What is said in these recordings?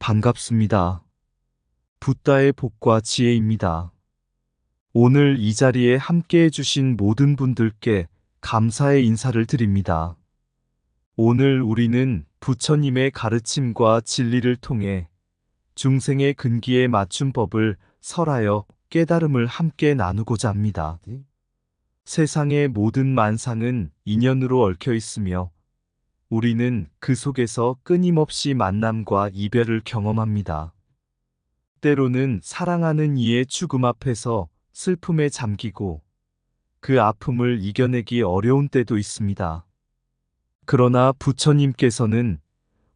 반갑습니다. 붓다의 복과 지혜입니다. 오늘 이 자리에 함께 해주신 모든 분들께 감사의 인사를 드립니다. 오늘 우리는 부처님의 가르침과 진리를 통해 중생의 근기에 맞춘 법을 설하여 깨달음을 함께 나누고자 합니다. 세상의 모든 만상은 인연으로 얽혀 있으며 우리는 그 속에서 끊임없이 만남과 이별을 경험합니다. 때로는 사랑하는 이의 죽음 앞에서 슬픔에 잠기고 그 아픔을 이겨내기 어려운 때도 있습니다. 그러나 부처님께서는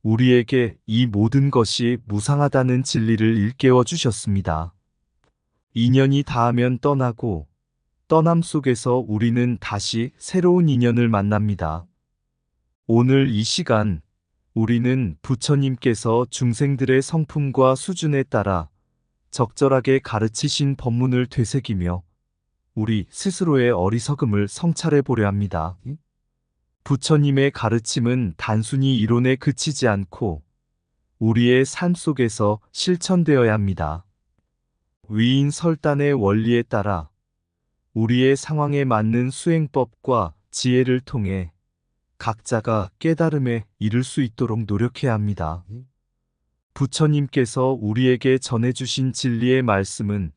우리에게 이 모든 것이 무상하다는 진리를 일깨워 주셨습니다. 인연이 닿으면 떠나고 떠남 속에서 우리는 다시 새로운 인연을 만납니다. 오늘 이 시간 우리는 부처님께서 중생들의 성품과 수준에 따라 적절하게 가르치신 법문을 되새기며 우리 스스로의 어리석음을 성찰해 보려 합니다. 부처님의 가르침은 단순히 이론에 그치지 않고 우리의 삶 속에서 실천되어야 합니다. 위인 설단의 원리에 따라 우리의 상황에 맞는 수행법과 지혜를 통해 각자가 깨달음에 이를 수 있도록 노력해야 합니다. 부처님께서 우리에게 전해주신 진리의 말씀은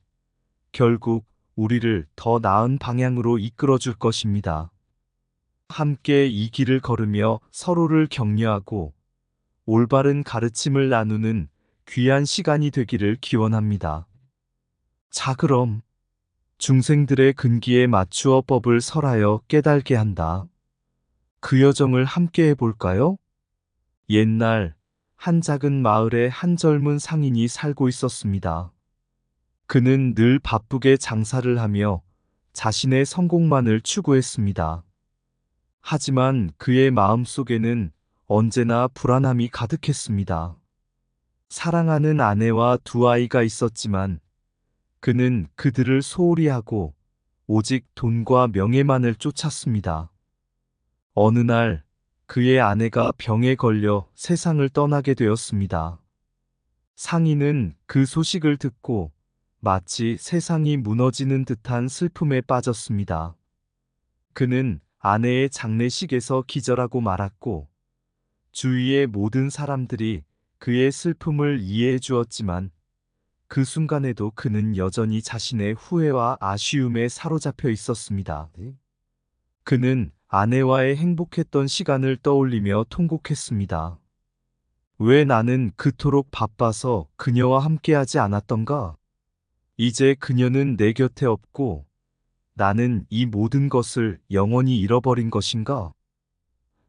결국 우리를 더 나은 방향으로 이끌어 줄 것입니다. 함께 이 길을 걸으며 서로를 격려하고 올바른 가르침을 나누는 귀한 시간이 되기를 기원합니다. 자, 그럼 중생들의 근기에 맞추어 법을 설하여 깨달게 한다. 그 여정을 함께 해볼까요? 옛날 한 작은 마을에 한 젊은 상인이 살고 있었습니다. 그는 늘 바쁘게 장사를 하며 자신의 성공만을 추구했습니다. 하지만 그의 마음속에는 언제나 불안함이 가득했습니다. 사랑하는 아내와 두 아이가 있었지만 그는 그들을 소홀히 하고 오직 돈과 명예만을 쫓았습니다. 어느 날 그의 아내가 병에 걸려 세상을 떠나게 되었습니다. 상인은 그 소식을 듣고 마치 세상이 무너지는 듯한 슬픔에 빠졌습니다. 그는 아내의 장례식에서 기절하고 말았고 주위의 모든 사람들이 그의 슬픔을 이해해 주었지만 그 순간에도 그는 여전히 자신의 후회와 아쉬움에 사로잡혀 있었습니다. 그는 아내와의 행복했던 시간을 떠올리며 통곡했습니다. 왜 나는 그토록 바빠서 그녀와 함께하지 않았던가? 이제 그녀는 내 곁에 없고 나는 이 모든 것을 영원히 잃어버린 것인가?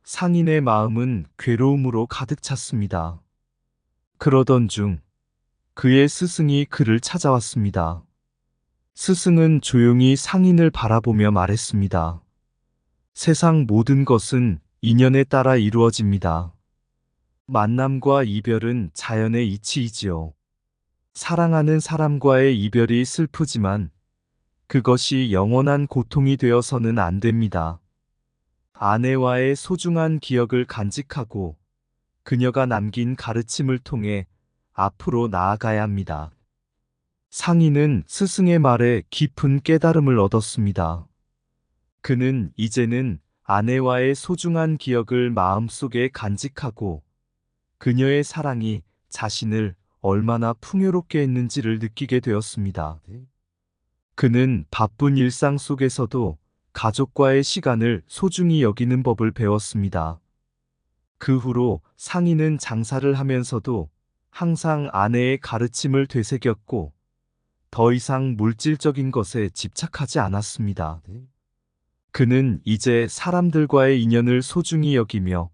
상인의 마음은 괴로움으로 가득 찼습니다. 그러던 중 그의 스승이 그를 찾아왔습니다. 스승은 조용히 상인을 바라보며 말했습니다. 세상 모든 것은 인연에 따라 이루어집니다. 만남과 이별은 자연의 이치이지요. 사랑하는 사람과의 이별이 슬프지만 그것이 영원한 고통이 되어서는 안 됩니다. 아내와의 소중한 기억을 간직하고 그녀가 남긴 가르침을 통해 앞으로 나아가야 합니다. 상인은 스승의 말에 깊은 깨달음을 얻었습니다. 그는 이제는 아내와의 소중한 기억을 마음속에 간직하고 그녀의 사랑이 자신을 얼마나 풍요롭게 했는지를 느끼게 되었습니다. 그는 바쁜 일상 속에서도 가족과의 시간을 소중히 여기는 법을 배웠습니다. 그 후로 상인은 장사를 하면서도 항상 아내의 가르침을 되새겼고 더 이상 물질적인 것에 집착하지 않았습니다. 그는 이제 사람들과의 인연을 소중히 여기며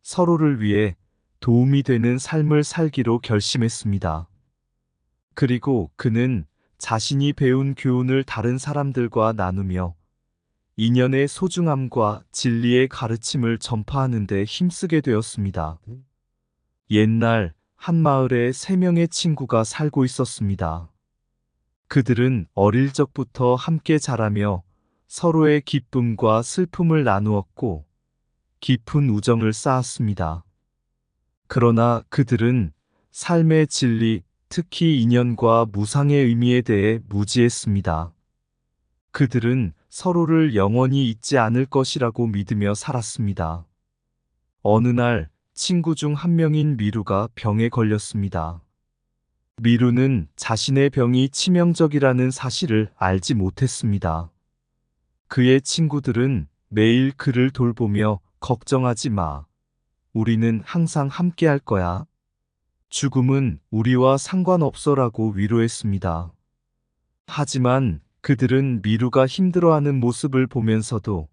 서로를 위해 도움이 되는 삶을 살기로 결심했습니다. 그리고 그는 자신이 배운 교훈을 다른 사람들과 나누며 인연의 소중함과 진리의 가르침을 전파하는 데 힘쓰게 되었습니다. 옛날 한 마을에 3명의 친구가 살고 있었습니다. 그들은 어릴 적부터 함께 자라며 서로의 기쁨과 슬픔을 나누었고 깊은 우정을 쌓았습니다. 그러나 그들은 삶의 진리, 특히 인연과 무상의 의미에 대해 무지했습니다. 그들은 서로를 영원히 잊지 않을 것이라고 믿으며 살았습니다. 어느 날 친구 중 한 명인 미루가 병에 걸렸습니다. 미루는 자신의 병이 치명적이라는 사실을 알지 못했습니다. 그의 친구들은 매일 그를 돌보며 걱정하지 마. 우리는 항상 함께 할 거야. 죽음은 우리와 상관없어라고 위로했습니다. 하지만 그들은 미루가 힘들어하는 모습을 보면서도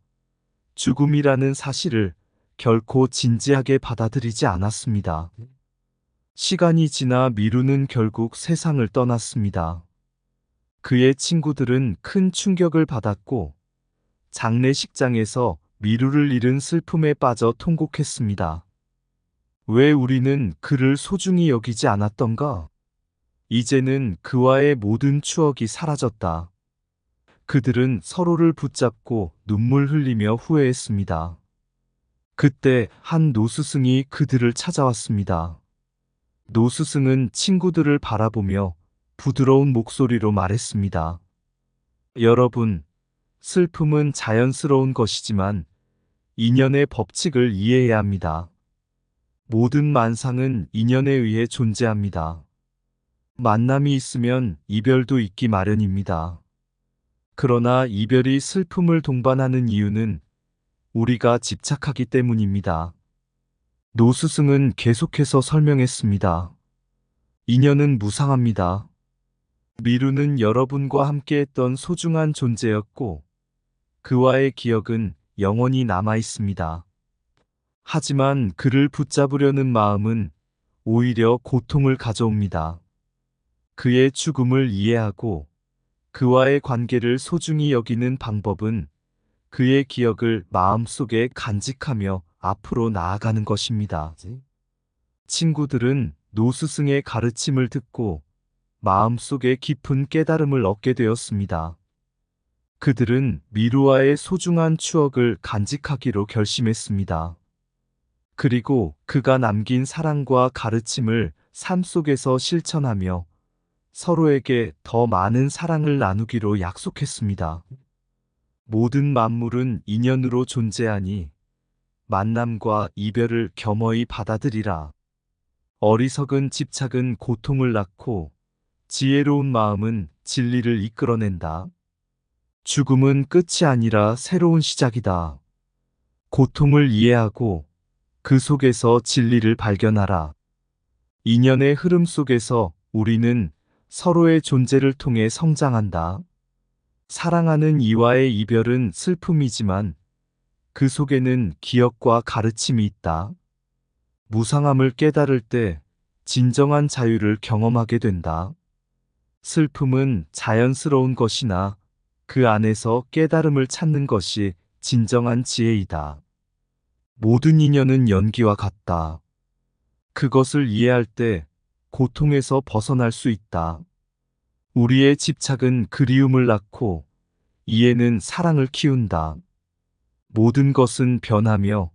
죽음이라는 사실을 결코 진지하게 받아들이지 않았습니다. 시간이 지나 미루는 결국 세상을 떠났습니다. 그의 친구들은 큰 충격을 받았고 장례식장에서 미루를 잃은 슬픔에 빠져 통곡했습니다. 왜 우리는 그를 소중히 여기지 않았던가? 이제는 그와의 모든 추억이 사라졌다. 그들은 서로를 붙잡고 눈물 흘리며 후회했습니다. 그때 한 노스승이 그들을 찾아왔습니다. 노스승은 친구들을 바라보며 부드러운 목소리로 말했습니다. 여러분, 슬픔은 자연스러운 것이지만 인연의 법칙을 이해해야 합니다. 모든 만상은 인연에 의해 존재합니다. 만남이 있으면 이별도 있기 마련입니다. 그러나 이별이 슬픔을 동반하는 이유는 우리가 집착하기 때문입니다. 노스승은 계속해서 설명했습니다. 인연은 무상합니다. 미루는 여러분과 함께했던 소중한 존재였고, 그와의 기억은 영원히 남아 있습니다. 하지만 그를 붙잡으려는 마음은 오히려 고통을 가져옵니다. 그의 죽음을 이해하고 그와의 관계를 소중히 여기는 방법은 그의 기억을 마음속에 간직하며 앞으로 나아가는 것입니다. 친구들은 노스승의 가르침을 듣고 마음속에 깊은 깨달음을 얻게 되었습니다. 그들은 미루와의 소중한 추억을 간직하기로 결심했습니다. 그리고 그가 남긴 사랑과 가르침을 삶 속에서 실천하며 서로에게 더 많은 사랑을 나누기로 약속했습니다. 모든 만물은 인연으로 존재하니 만남과 이별을 겸허히 받아들이라. 어리석은 집착은 고통을 낳고 지혜로운 마음은 진리를 이끌어낸다. 죽음은 끝이 아니라 새로운 시작이다. 고통을 이해하고 그 속에서 진리를 발견하라. 인연의 흐름 속에서 우리는 서로의 존재를 통해 성장한다. 사랑하는 이와의 이별은 슬픔이지만 그 속에는 기억과 가르침이 있다. 무상함을 깨달을 때 진정한 자유를 경험하게 된다. 슬픔은 자연스러운 것이나 그 안에서 깨달음을 찾는 것이 진정한 지혜이다. 모든 인연은 연기와 같다. 그것을 이해할 때 고통에서 벗어날 수 있다. 우리의 집착은 그리움을 낳고 이해는 사랑을 키운다. 모든 것은 변하며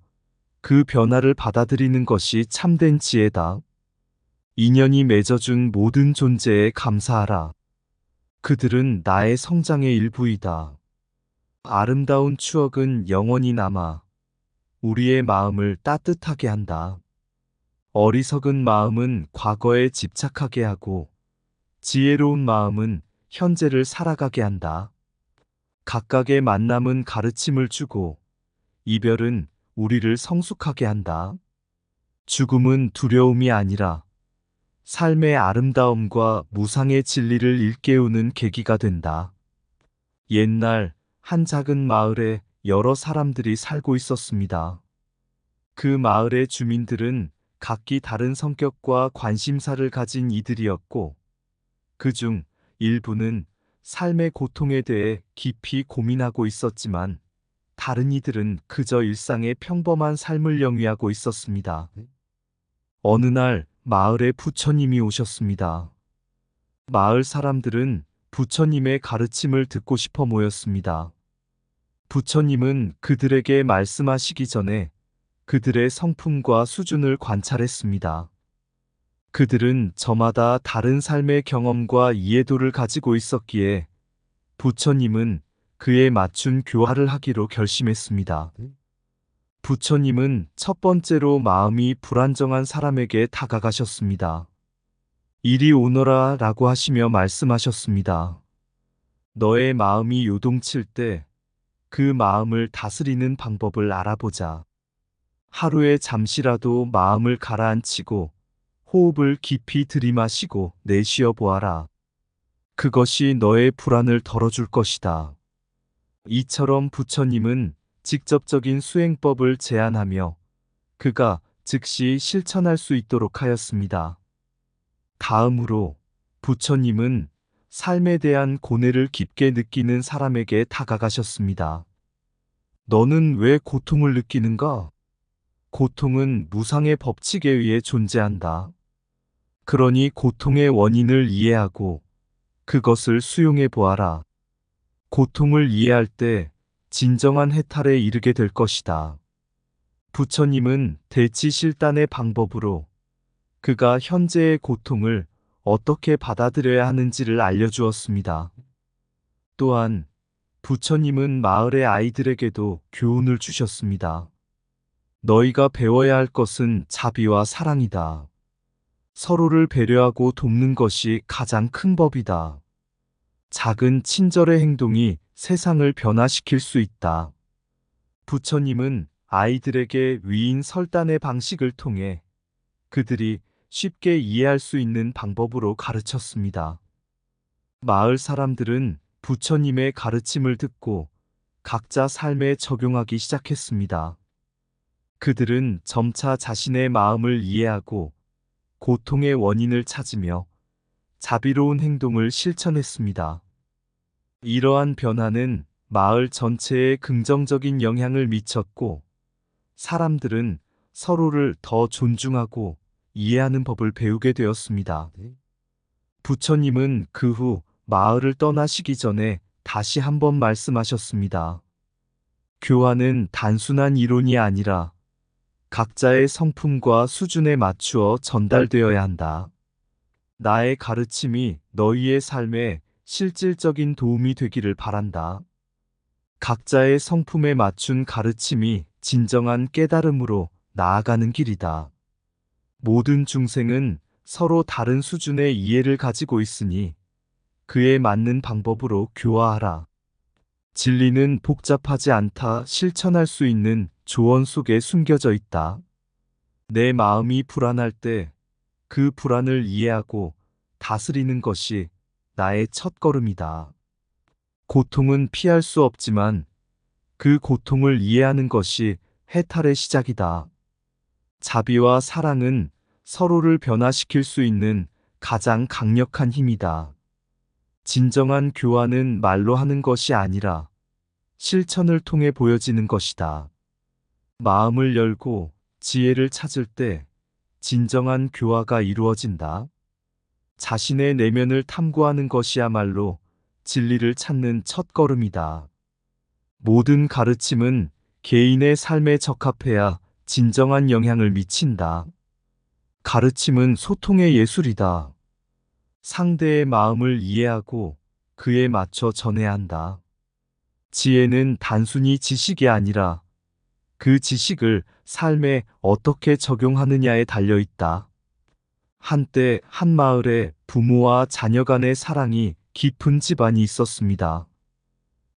그 변화를 받아들이는 것이 참된 지혜다. 인연이 맺어준 모든 존재에 감사하라. 그들은 나의 성장의 일부이다. 아름다운 추억은 영원히 남아 우리의 마음을 따뜻하게 한다. 어리석은 마음은 과거에 집착하게 하고 지혜로운 마음은 현재를 살아가게 한다. 각각의 만남은 가르침을 주고 이별은 우리를 성숙하게 한다. 죽음은 두려움이 아니라 삶의 아름다움과 무상의 진리를 일깨우는 계기가 된다. 옛날 한 작은 마을에 여러 사람들이 살고 있었습니다. 그 마을의 주민들은 각기 다른 성격과 관심사를 가진 이들이었고, 그중 일부는 삶의 고통에 대해 깊이 고민하고 있었지만, 다른 이들은 그저 일상의 평범한 삶을 영위하고 있었습니다. 어느 날 마을에 부처님이 오셨습니다. 마을 사람들은 부처님의 가르침을 듣고 싶어 모였습니다. 부처님은 그들에게 말씀하시기 전에 그들의 성품과 수준을 관찰했습니다. 그들은 저마다 다른 삶의 경험과 이해도를 가지고 있었기에 부처님은 그에 맞춘 교화를 하기로 결심했습니다. 부처님은 첫 번째로 마음이 불안정한 사람에게 다가가셨습니다. 이리 오너라 라고 하시며 말씀하셨습니다. 너의 마음이 요동칠 때 그 마음을 다스리는 방법을 알아보자. 하루에 잠시라도 마음을 가라앉히고 호흡을 깊이 들이마시고 내쉬어 보아라. 그것이 너의 불안을 덜어줄 것이다. 이처럼 부처님은 직접적인 수행법을 제안하며 그가 즉시 실천할 수 있도록 하였습니다. 다음으로 부처님은 삶에 대한 고뇌를 깊게 느끼는 사람에게 다가가셨습니다. 너는 왜 고통을 느끼는가? 고통은 무상의 법칙에 의해 존재한다. 그러니 고통의 원인을 이해하고 그것을 수용해 보아라. 고통을 이해할 때 진정한 해탈에 이르게 될 것이다. 부처님은 대치실단의 방법으로 그가 현재의 고통을 어떻게 받아들여야 하는지를 알려주었습니다. 또한 부처님은 마을의 아이들에게도 교훈을 주셨습니다. 너희가 배워야 할 것은 자비와 사랑이다. 서로를 배려하고 돕는 것이 가장 큰 법이다. 작은 친절의 행동이 세상을 변화시킬 수 있다. 부처님은 아이들에게 위인 설단의 방식을 통해 그들이 쉽게 이해할 수 있는 방법으로 가르쳤습니다. 마을 사람들은 부처님의 가르침을 듣고 각자 삶에 적용하기 시작했습니다. 그들은 점차 자신의 마음을 이해하고 고통의 원인을 찾으며 자비로운 행동을 실천했습니다. 이러한 변화는 마을 전체에 긍정적인 영향을 미쳤고 사람들은 서로를 더 존중하고 이해하는 법을 배우게 되었습니다. 부처님은 그 후 마을을 떠나시기 전에 다시 한번 말씀하셨습니다. 교화는 단순한 이론이 아니라 각자의 성품과 수준에 맞추어 전달되어야 한다. 나의 가르침이 너희의 삶에 실질적인 도움이 되기를 바란다. 각자의 성품에 맞춘 가르침이 진정한 깨달음으로 나아가는 길이다. 모든 중생은 서로 다른 수준의 이해를 가지고 있으니 그에 맞는 방법으로 교화하라. 진리는 복잡하지 않다 실천할 수 있는 조언 속에 숨겨져 있다. 내 마음이 불안할 때 그 불안을 이해하고 다스리는 것이 나의 첫걸음이다. 고통은 피할 수 없지만 그 고통을 이해하는 것이 해탈의 시작이다. 자비와 사랑은 서로를 변화시킬 수 있는 가장 강력한 힘이다. 진정한 교화는 말로 하는 것이 아니라 실천을 통해 보여지는 것이다. 마음을 열고 지혜를 찾을 때 진정한 교화가 이루어진다. 자신의 내면을 탐구하는 것이야말로 진리를 찾는 첫걸음이다. 모든 가르침은 개인의 삶에 적합해야 진정한 영향을 미친다. 가르침은 소통의 예술이다. 상대의 마음을 이해하고 그에 맞춰 전해야 한다. 지혜는 단순히 지식이 아니라 그 지식을 삶에 어떻게 적용하느냐에 달려 있다. 한때 한 마을에 부모와 자녀 간의 사랑이 깊은 집안이 있었습니다.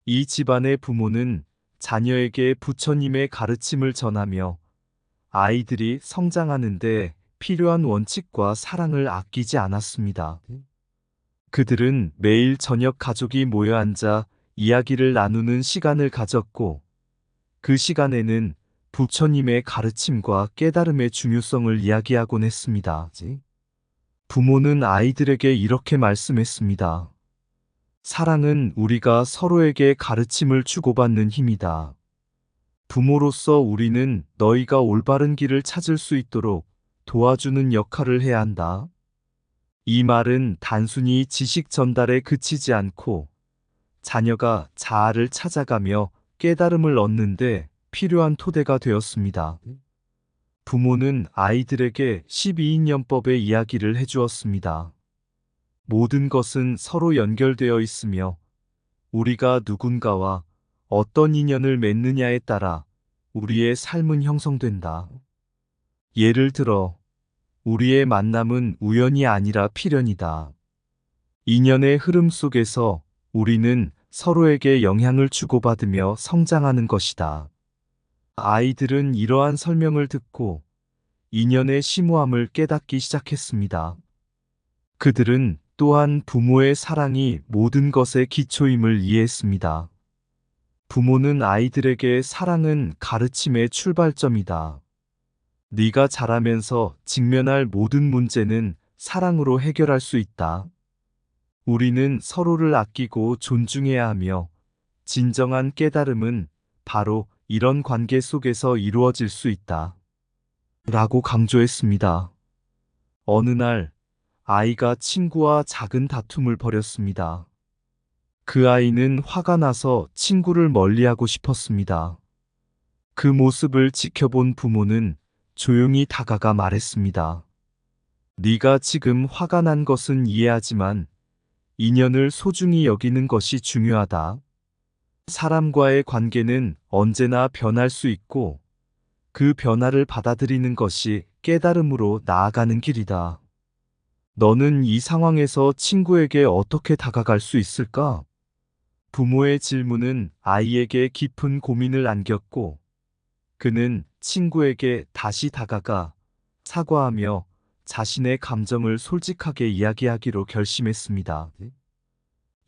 이 집안의 부모는 자녀에게 부처님의 가르침을 전하며 아이들이 성장하는데 필요한 원칙과 사랑을 아끼지 않았습니다. 그들은 매일 저녁 가족이 모여 앉아 이야기를 나누는 시간을 가졌고 그 시간에는 부처님의 가르침과 깨달음의 중요성을 이야기하곤 했습니다. 부모는 아이들에게 이렇게 말씀했습니다. 사랑은 우리가 서로에게 가르침을 주고받는 힘이다. 부모로서 우리는 너희가 올바른 길을 찾을 수 있도록 도와주는 역할을 해야 한다. 이 말은 단순히 지식 전달에 그치지 않고 자녀가 자아를 찾아가며 깨달음을 얻는데 필요한 토대가 되었습니다. 부모는 아이들에게 12인연법의 이야기를 해주었습니다. 모든 것은 서로 연결되어 있으며 우리가 누군가와 어떤 인연을 맺느냐에 따라 우리의 삶은 형성된다. 예를 들어, 우리의 만남은 우연이 아니라 필연이다. 인연의 흐름 속에서 우리는 서로에게 영향을 주고받으며 성장하는 것이다. 아이들은 이러한 설명을 듣고 인연의 심오함을 깨닫기 시작했습니다. 그들은 또한 부모의 사랑이 모든 것의 기초임을 이해했습니다. 부모는 아이들에게 사랑은 가르침의 출발점이다. 네가 자라면서 직면할 모든 문제는 사랑으로 해결할 수 있다. 우리는 서로를 아끼고 존중해야 하며 진정한 깨달음은 바로 이런 관계 속에서 이루어질 수 있다. 라고 강조했습니다. 어느 날 아이가 친구와 작은 다툼을 벌였습니다. 그 아이는 화가 나서 친구를 멀리하고 싶었습니다. 그 모습을 지켜본 부모는 조용히 다가가 말했습니다. 네가 지금 화가 난 것은 이해하지만 인연을 소중히 여기는 것이 중요하다. 사람과의 관계는 언제나 변할 수 있고 그 변화를 받아들이는 것이 깨달음으로 나아가는 길이다. 너는 이 상황에서 친구에게 어떻게 다가갈 수 있을까? 부모의 질문은 아이에게 깊은 고민을 안겼고 그는 친구에게 다시 다가가 사과하며 자신의 감정을 솔직하게 이야기하기로 결심했습니다.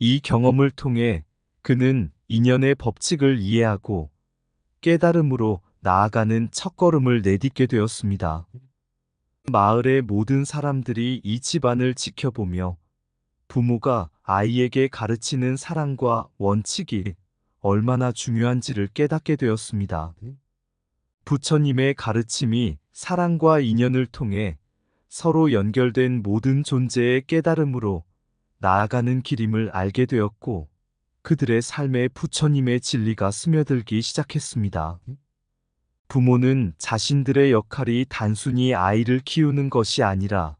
이 경험을 통해 그는 인연의 법칙을 이해하고 깨달음으로 나아가는 첫걸음을 내딛게 되었습니다. 마을의 모든 사람들이 이 집안을 지켜보며 부모가 아이에게 가르치는 사랑과 원칙이 얼마나 중요한지를 깨닫게 되었습니다. 부처님의 가르침이 사랑과 인연을 통해 서로 연결된 모든 존재의 깨달음으로 나아가는 길임을 알게 되었고 그들의 삶에 부처님의 진리가 스며들기 시작했습니다. 부모는 자신들의 역할이 단순히 아이를 키우는 것이 아니라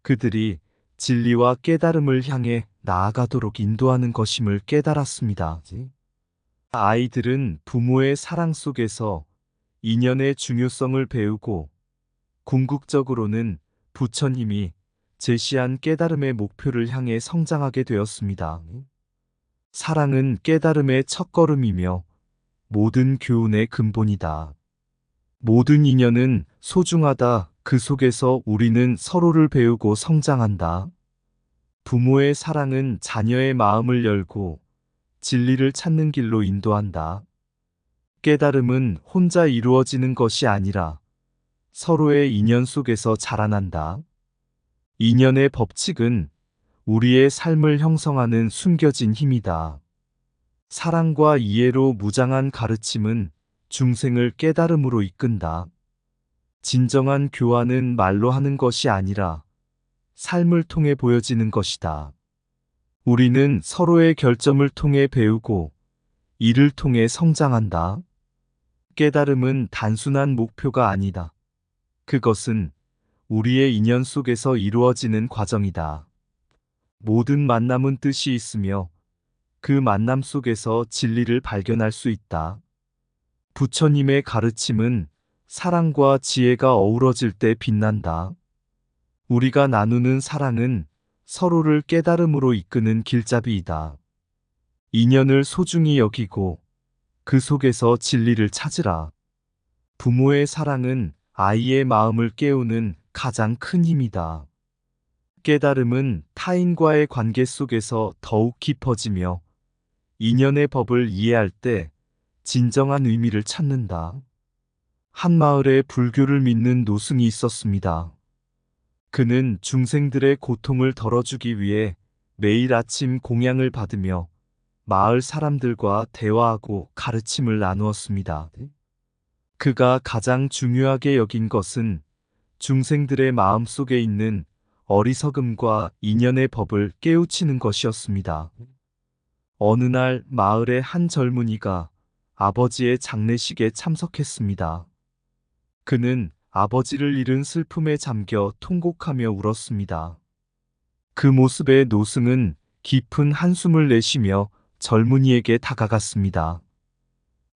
그들이 진리와 깨달음을 향해 나아가도록 인도하는 것임을 깨달았습니다. 아이들은 부모의 사랑 속에서 인연의 중요성을 배우고 궁극적으로는 부처님이 제시한 깨달음의 목표를 향해 성장하게 되었습니다. 사랑은 깨달음의 첫걸음이며 모든 교훈의 근본이다. 모든 인연은 소중하다. 그 속에서 우리는 서로를 배우고 성장한다. 부모의 사랑은 자녀의 마음을 열고 진리를 찾는 길로 인도한다. 깨달음은 혼자 이루어지는 것이 아니라 서로의 인연 속에서 자라난다. 인연의 법칙은 우리의 삶을 형성하는 숨겨진 힘이다. 사랑과 이해로 무장한 가르침은 중생을 깨달음으로 이끈다. 진정한 교환은 말로 하는 것이 아니라 삶을 통해 보여지는 것이다. 우리는 서로의 결점을 통해 배우고 이를 통해 성장한다. 깨달음은 단순한 목표가 아니다. 그것은 우리의 인연 속에서 이루어지는 과정이다. 모든 만남은 뜻이 있으며 그 만남 속에서 진리를 발견할 수 있다. 부처님의 가르침은 사랑과 지혜가 어우러질 때 빛난다. 우리가 나누는 사랑은 서로를 깨달음으로 이끄는 길잡이이다. 인연을 소중히 여기고 그 속에서 진리를 찾으라. 부모의 사랑은 아이의 마음을 깨우는 가장 큰 힘이다. 깨달음은 타인과의 관계 속에서 더욱 깊어지며 인연의 법을 이해할 때 진정한 의미를 찾는다. 한 마을에 불교를 믿는 노승이 있었습니다. 그는 중생들의 고통을 덜어주기 위해 매일 아침 공양을 받으며 마을 사람들과 대화하고 가르침을 나누었습니다. 그가 가장 중요하게 여긴 것은 중생들의 마음 속에 있는 어리석음과 인연의 법을 깨우치는 것이었습니다. 어느 날 마을의 한 젊은이가 아버지의 장례식에 참석했습니다. 그는 아버지를 잃은 슬픔에 잠겨 통곡하며 울었습니다. 그 모습에 노승은 깊은 한숨을 내쉬며 젊은이에게 다가갔습니다.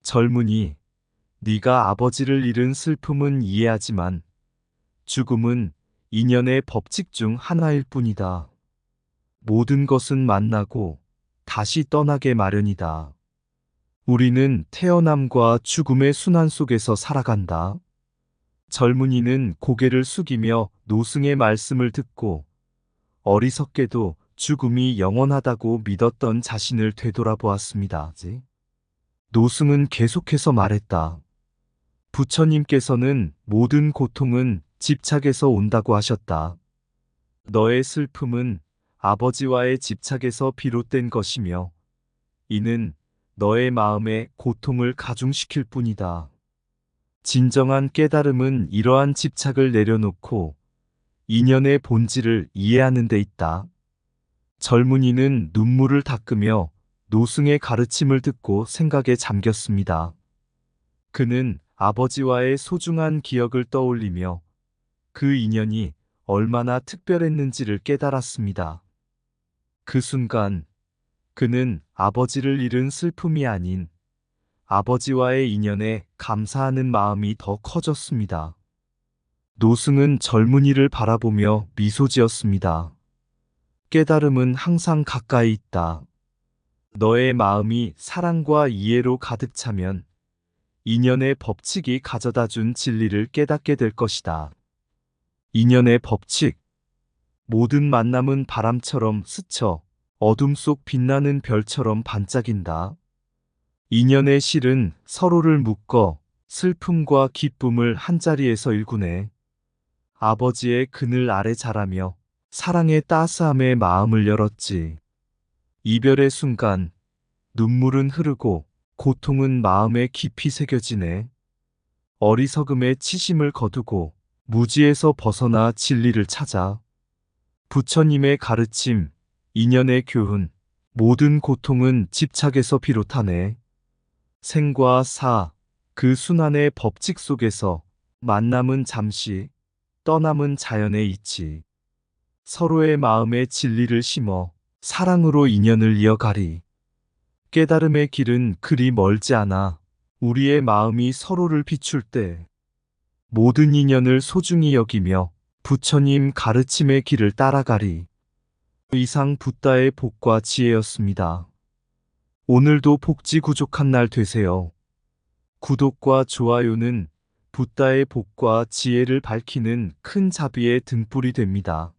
젊은이, 네가 아버지를 잃은 슬픔은 이해하지만 죽음은 인연의 법칙 중 하나일 뿐이다. 모든 것은 만나고 다시 떠나게 마련이다. 우리는 태어남과 죽음의 순환 속에서 살아간다. 젊은이는 고개를 숙이며 노승의 말씀을 듣고 어리석게도 죽음이 영원하다고 믿었던 자신을 되돌아보았습니다. 노승은 계속해서 말했다. 부처님께서는 모든 고통은 집착에서 온다고 하셨다. 너의 슬픔은 아버지와의 집착에서 비롯된 것이며 이는 너의 마음에 고통을 가중시킬 뿐이다. 진정한 깨달음은 이러한 집착을 내려놓고 인연의 본질을 이해하는 데 있다. 젊은이는 눈물을 닦으며 노승의 가르침을 듣고 생각에 잠겼습니다. 그는 아버지와의 소중한 기억을 떠올리며 그 인연이 얼마나 특별했는지를 깨달았습니다. 그 순간 그는 아버지를 잃은 슬픔이 아닌 아버지와의 인연에 감사하는 마음이 더 커졌습니다. 노승은 젊은이를 바라보며 미소 지었습니다. 깨달음은 항상 가까이 있다. 너의 마음이 사랑과 이해로 가득 차면 인연의 법칙이 가져다 준 진리를 깨닫게 될 것이다. 인연의 법칙. 모든 만남은 바람처럼 스쳐 어둠 속 빛나는 별처럼 반짝인다. 인연의 실은 서로를 묶어 슬픔과 기쁨을 한자리에서 일구네. 아버지의 그늘 아래 자라며 사랑의 따스함에 마음을 열었지. 이별의 순간 눈물은 흐르고 고통은 마음에 깊이 새겨지네. 어리석음의 치심을 거두고 무지에서 벗어나 진리를 찾아. 부처님의 가르침, 인연의 교훈, 모든 고통은 집착에서 비롯하네. 생과 사, 그 순환의 법칙 속에서 만남은 잠시, 떠남은 자연의 이치. 서로의 마음에 진리를 심어 사랑으로 인연을 이어가리. 깨달음의 길은 그리 멀지 않아. 우리의 마음이 서로를 비출 때 모든 인연을 소중히 여기며 부처님 가르침의 길을 따라가리. 이상 붓다의 복과 지혜였습니다. 오늘도 복지 구족한 날 되세요. 구독과 좋아요는 붓다의 복과 지혜를 밝히는 큰 자비의 등불이 됩니다.